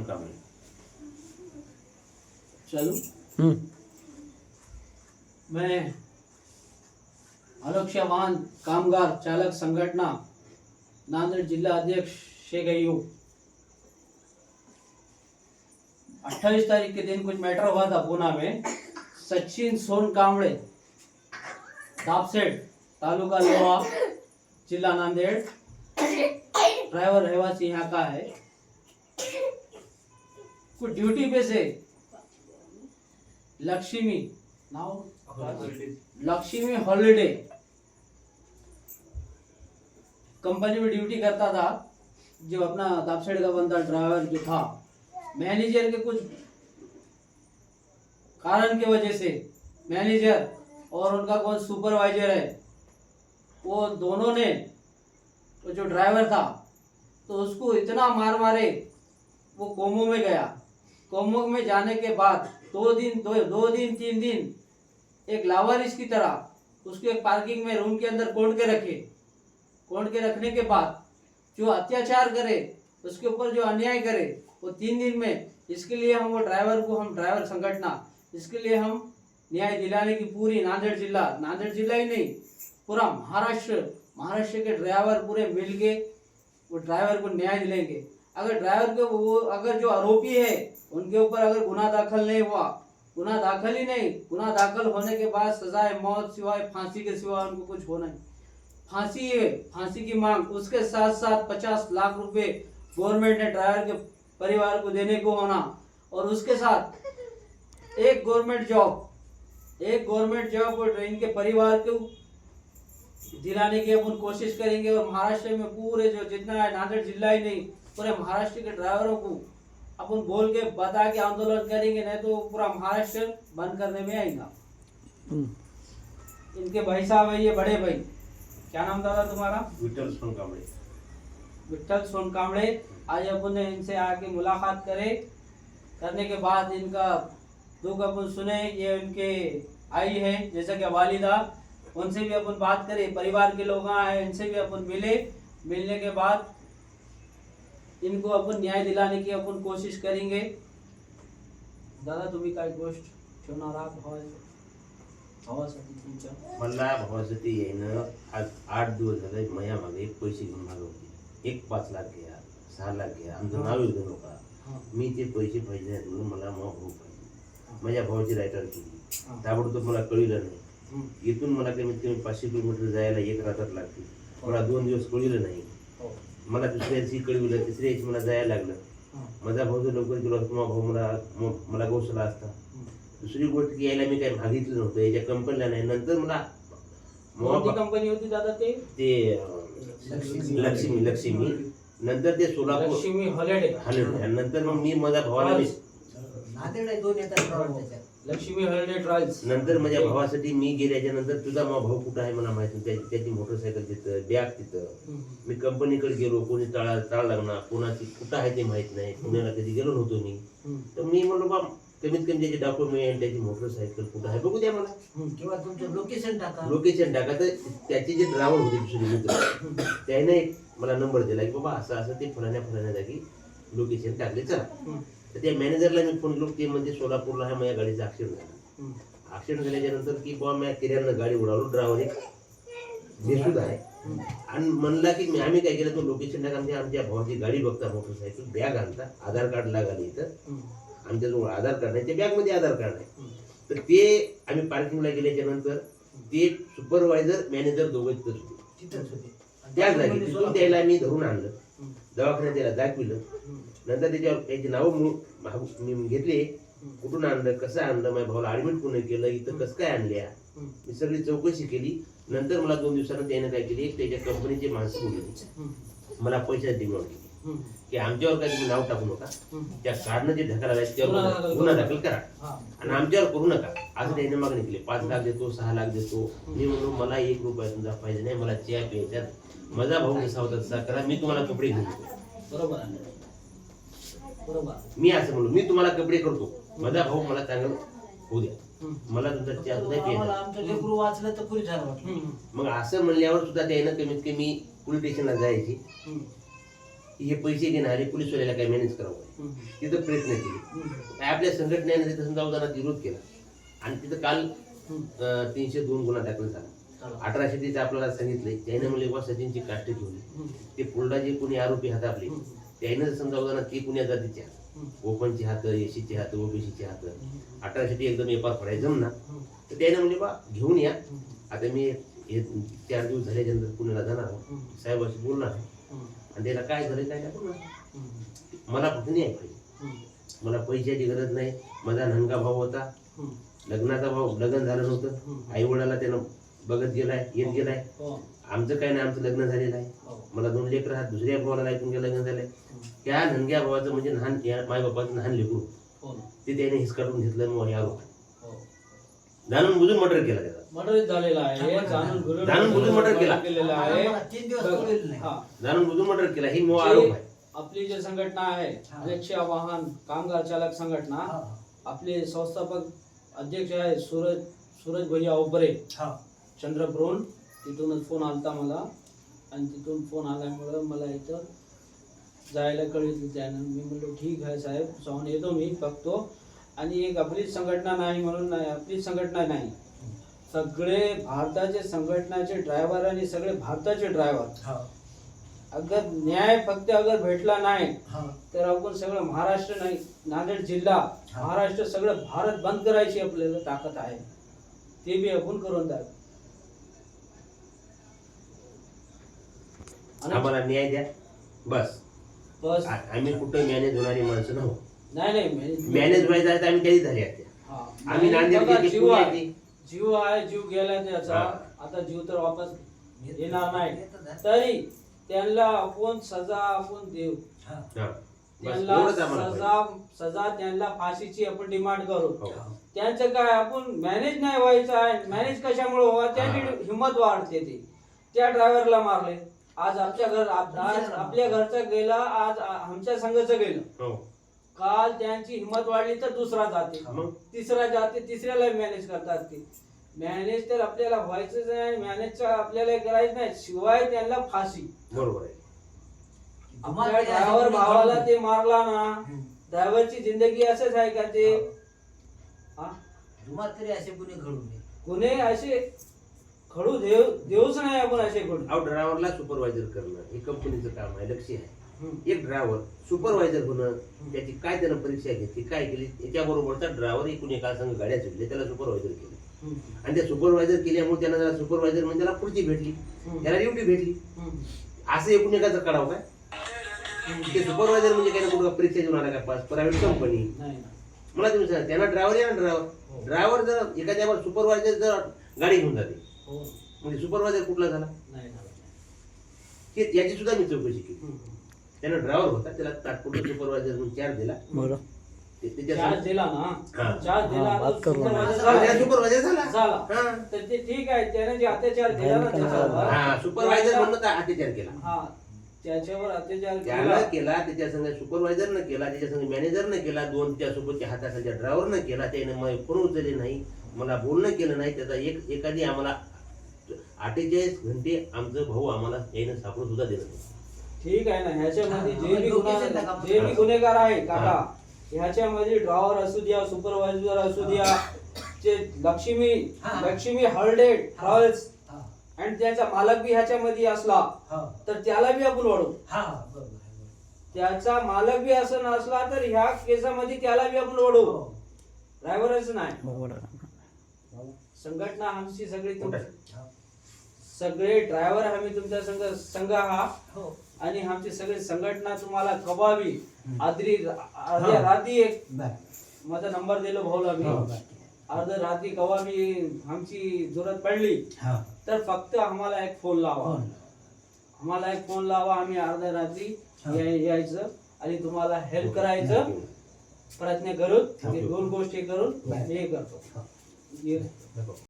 कांबळे. चलो मैं अलक्ष्य वाहन कामगार चालक संगठना नांदेड़ जिला अध्यक्ष शेख अयूब। 28 तारीख के दिन कुछ मैटर हुआ था पूना में। सचिन सोन कांबळे, दापसेड, तालुका लोहा, जिला नांदेड़, ड्राइवर रहवासी यहाँ का है। कुछ ड्यूटी पे से लक्ष्मी हॉलिडे कंपनी में ड्यूटी करता था। जो अपना दापसेड का बंदा ड्राइवर जो था, मैनेजर के कुछ कारण की वजह से मैनेजर और उनका कौन सुपरवाइजर है, वो दोनों ने, तो जो ड्राइवर था तो उसको इतना मार मारे, वो कोमो में गया। कोमो में जाने के बाद 2 दिन 3 दिन एक लावारिस की तरह उसको एक पार्किंग में रूम के अंदर कोंड के रखे। कोंड के रखने के बाद जो अत्याचार करे, उसके ऊपर जो अन्याय करे, वो 3 दिन में, इसके लिए हम वो ड्राइवर को, हम ड्राइवर संगठना, इसके लिए हम न्याय दिलाने की पूरी नांदेड़ जिला ही नहीं, पूरा महाराष्ट्र के ड्राइवर पूरे मिल के वो ड्राइवर को न्याय दिलाएंगे। अगर ड्राइवर को वो, अगर जो आरोपी है उनके ऊपर अगर गुनाह दाखिल नहीं हुआ, गुनाह दाखिल होने के बाद सजाए मौत सिवाय फांसी के सिवा उनको कुछ होना नहीं। फांसी है, फांसी की मांग, उसके साथ साथ 50 लाख रुपए गवर्नमेंट ने ड्राइवर के परिवार को देने को होना, और उसके साथ एक गवर्नमेंट जॉब और इनके परिवार को दिलाने की अपन कोशिश करेंगे। और महाराष्ट्र में पूरे जो जितना है, नांदेड़ जिला ही नहीं, पूरे महाराष्ट्र के ड्राइवरों को अपन बोल के बता के आंदोलन करेंगे, नहीं तो पूरा महाराष्ट्र बंद करने में आएगा। इनके भाई साहब है, ये बड़े भाई, क्या नाम दादा तुम्हारा? विठ्ठल सोन कांबळे. विठ्ठल सोन कांबळे। आज अपन ने इनसे आके मुलाकात करने के बाद इनका दुख अपन सुने। ये उनके आई है, जैसा कि वालिदा, उनसे भी अपन बात करें, परिवार के लोग आए, इनसे भी अपन मिलने के बाद इनको अपन न्याय दिलाने की अपन कोशिश करेंगे। दादा तुम्ही काय गोष्ट ठेवणार आहात भावासाठी तुमच्या? मला भावासाठी येणं आज 8 दिवस झाले. मया मागे पैसे घेऊन मागवले. 5 लाख घ्या, 6 लाख घ्या, आमचं नाव येऊ नका. मी ते पैसे पाहिजे नाहीत म्हणून मला भाऊ पाहिजे. माझ्या भावाची रायटर केली, ताबडतोब मला कळलं नाही. इथून मला कमीत कमी 500 किलोमीटर जायला 1 रात्र लागते. मला 2 दिवस कळलं नाही. मला दुसऱ्या दिवशी कळविलं, तिसऱ्या दिवशी मला जायला लागलं. माझा भाऊ जर लवकर गेलो असतो, भाऊ मला गौसला असता. दुसरी गोष्ट की यायला मी काही मागितलं नव्हतं, याच्या कंपनीला नाही. नंतर मला कंपनी होती दादा ते लक्ष्मी, नंतर ते सोलापूर लक्ष्मी हॉलिडे, नंतर मग मी माझ्या भावाला लक्ष्मी हॉलिडे ट्रॅव्हल्स. नंतर माझ्या भावासाठी मी गेल्याच्या नंतर तुझा माझा भाऊ कुठं आहे मला माहिती नाही. त्याची मोटरसायकल तिथं, बॅग तिथं. मी कंपनीकडे गेलो, कोणी टाळ लागणार, कोणाची कुठं आहे ते माहित नाही. पुण्याला कधी गेलो नव्हतो मी. तर मी म्हणलो बा कमीत कमी त्याचे डॉक्युमेंट, त्याची मोटरसायकल कुठं आहे बघू द्या मला, किंवा तुमचं लोकेशन टाका. तर त्याचे जे ड्रायव्हर होते दुसरे मित्र, त्याने मला नंबर दिला की बाबा असं ते फलाण्या जागी लोकेशन टाकले, चला. तर त्या मॅनेजरला मी फोन केलो. ते म्हणजे सोलापूरला आहे, माझ्या गाडीचा ऍक्सिडेंट झाला. ऍक्सिडेंट झाल्याच्या नंतर की बाबा मी किरायानं गाडी उडावलो, ड्रायव्हर एक बेसूद आहे. आणि म्हणला की आम्ही काय केलं, तो लोकेशन टाका. म्हणजे आमच्या भावाची गाडी बघता, मोटरसायकल, बॅग आणता, आधार कार्ड लागले इथं. आमच्याजवळ आधार कार्ड नाही, त्या बॅगमध्ये आधार कार्ड आहे. तर ते आम्ही पार्किंगला गेल्याच्या नंतर ते सुपरवायझर मॅनेजर दोघं तिथंच होते. त्या जागी तिथून त्याला मी धरून आणलं, दवाखान्यात त्याला दाखविलं. नंतर त्याच्यावर त्याची नावं मी घेतले, कुठून आणलं, कसं आणलं, माझ्या भावाला ऍडमिट कोणी केलं, इथं कसं काय आणल्या, मी सगळी चौकशी केली. नंतर मला 2 दिवसानं त्याने काय केली, त्याच्या कंपनीचे माणसं बोलली, मला पैशाची डिमांड केली की आमच्यावर काय तुम्ही नाव टाकू नका, त्या कार्डनं जे ढकला त्याच्यावर गुन्हा दाखल करा आणि आमच्यावर करू नका, असं त्याने मागणी केली. 5 लाख देतो, 6 लाख देतो. मी म्हणून मला 1 रुपया तुमचा पाहिजे नाही, मला चहा प्यायच्यात, माझा भाऊ जसा होता तसा करा, मी तुम्हाला कपडे घेऊन देतो. बरोबर आहे, बरोबर. मी असं म्हणलो, मी तुम्हाला कपडे करतो, माझा भाऊ मला चांगलं होऊ द्या, मला तुमचा चहा सुद्धा प्यायचा. आमचं लेकरू वाचलं तर पुरी झालं. मग असं म्हणल्यावर सुद्धा त्यानं कमीत कमी पोलीस स्टेशनला जायची. की हे पैसे घेणारे पोलीसवाल्याला काय मॅनेज करावं, तिथं प्रयत्न केले. आपल्या संघटनेने तिथं समजावताना विरोध केला आणि तिथं काल 302 गुन्हा दाखल झाला. 1830 आपल्याला सांगितलंय. त्याने म्हणले बा सचिनची काष्ट ठेवली. ते पुलडा जे कोणी आरोपी हात आपले त्याने समजावताना ते पुण्या जातीचे हात, ओपनचे हात, एसीचे हात, ओबीसीचे हात, 1860 एकदम एपार फडाय जमना. तर त्याने म्हणले बा घेऊन या. आता मी हे 4 दिवस झाल्याच्यानंतर पुण्याला जाणार आहे, साहेबाशी बोलणार आहे आणि त्याला काय झालं काय नाही बोलणार. मला फक्त न्याय पाहिजे. मला पैशाची गरज नाही. माझा नंगा भाऊ होता, लग्नाचा भाऊ, लग्न झालं नव्हतं, आई वडिलाला त्यानं बघत गेलाय, येत गेलाय. आमचं काय नाही, आमचं लग्न झालेलं आहे. मला 2 लेकरं आहेत, दुसऱ्या भावाला ऐकून लग्न झालंय. त्या नंग्या भावाचं म्हणजे लहान माय बापाचं लहान लेकरू ते त्याने हिसकाटून घेतलं. मग हे आरोप जाणून बुजून मर्डर केला त्याचा. मर्डर झालेला आहे, जाणून बुजून मर्डर केलेला आहे. आम्हाला 3 दिवस कळलेलं नाही. जाणून बुजून मर्डर केला ही मो आरोप आहे. आपली जी संघटना आहे रिक्षा वाहन कामगार चालक संघटना, आपले संस्थापक अध्यक्ष आहे सूरज भैया ओबरे चंद्रपूर. तिथूनच फोन आलता मला आणि तिथून फोन आल्यामुळं मला इथं जायला कळलं त्यानं. मी म्हणलो ठीक आहे साहेब, जाऊन येतो मी, बघतो. आणि एक आपलीच संघटना नाही म्हणून नाही, आपलीच संघटना नाही, सगळे भारताचे संघटनाचे ड्रायव्हर आणि सगळे भारताचे ड्रायव्हर. अगर न्याय फक्त अगर भेटला नाही तर आपण सगळं महाराष्ट्र नाही, नांदेड जिल्हा, महाराष्ट्र, सगळं भारत बंद करायची आपल्याला ताकद आहे. ते बी आपण करून द्या. आम्हाला न्याय द्या बस. बस आम्ही कुठं मॅनेज होणारी माणसं नव्हतो. नाही मॅनेज व्हायचं आहे तर आम्ही कधी झाले आहेत. आम्ही नांदेड जीव आहे, जीव गेला त्याचा. आता जीव तर वापस येणार नाही. तरी त्यांना आपण सजा आपण देऊ. त्यांना सजा त्यांना फाशीची आपण डिमांड करू. त्यांचं काय आपण मॅनेज नाही व्हायचं आहे. मॅनेज कशामुळे व्हावा, त्यांची हिंमत वाढते. ते त्या ड्रायव्हरला मारले. आज आपल्या घरचं गेलं, आज आमच्या संघाचं गेलं. काल त्यांची हिंमत वाढली तर दुसरा जाते, तिसरा जाते, तिसऱ्याला मॅनेज करतात. ते मॅनेज तर आपल्याला व्हायचंच नाही, मॅनेज आपल्याला करायचं नाही. शिवाय त्यांना फाशी. बरोबर आहे. आपल्या ड्रायव्हर भावाला ते मारला ना, ड्रायव्हरची जिंदगी असंच आहे का ते? असे कुणी घडू नये, कुणी असे खडू देऊच नाही आपण असे घडू. ड्रायव्हरला सुपरवायझर करणं हे कंपनीचं काम आहे, लक्ष आहे. एक ड्रायव्हर सुपरवायझर होणं, त्याची काय त्यानं परीक्षा घेतली, काय केली, याच्याबरोबरचा ड्रायव्हर एकूण एका संघ गाड्या चढले, त्याला सुपरवायझर केलं. आणि त्या सुपरवायझर केल्यामुळे त्यांना सुपरवायझर म्हणजे त्याला खुर्ची भेटली, त्याला ड्युटी भेटली. असं एकूण एकाचं करावं काय? ते सुपरवायझर म्हणजे काय ना कुठं परीक्षा देऊन आला का पास, प्रायव्हेट कंपनी. मला तुम्ही सांगा, त्यांना ड्रायव्हर या ना, ड्रायव्हर जर एखाद्यावर सुपरवायझर जर गाडी घेऊन जाते म्हणजे सुपरवायझर कुठला झाला? याची सुद्धा मी चौकशी केली. त्याला ड्रायव्हर होता, त्याला तात्पुरता सुपरवायझर म्हणून चार्ज दिला. चार्ज दिला ना, चार्ज दिला, सुपरवायझर झाला तर ते ठीक आहे. त्याने जे अत्याचार केला ना त्याच्यावर, सुपरवायझर म्हणून अत्याचार केला, त्याच्यावर अत्याचार केला. त्याच्या संग सुपरवायझर न केला, त्याच्या संग मॅनेजर न केला, 2 त्यासोबतच्या हाताखालच्या ड्रायव्हर न केला. त्याने मग फोन उचलले नाही, मला बोलणं केलं नाही. त्याचा एखादी आम्हाला 48 घंटे आमचं भाऊ आम्हाला यानं सापडून सुद्धा दिलं नाही. ठीक आहे ना. ह्याच्यामध्ये जे बी गुन्हेगार आहे काका, ह्याच्यामध्ये ड्रायव्हर असू द्या, सुपरवायझर असू द्या, जे लक्ष्मी हर्डे ट्रॅव्हल्स आणि त्याचा मालक बी ह्याच्यामध्ये असला तर त्याला बी आपण ओळखू. त्याचा मालक बी असं नसला तर ह्या केसामध्ये त्याला बी आपण ओळखू. ड्रायव्हरच नाही. संघटना आमची सगळी, सगळे ड्रायव्हर आम्ही तुमच्या संघ आहात. आणि आमची सगळी संघटना तुम्हाला कबावी अर्ध्या रात्री एक माझा नंबर दिलो भाऊला मी, अर्ध्या रात्री कबावी आमची जरूरत पडली तर फक्त आम्हाला एक फोन लावा. आम्ही अर्ध्या रात्री यायचं आणि तुम्हाला हेल्प करायचं प्रयत्न करून. 2 गोष्टी करून हे करतो.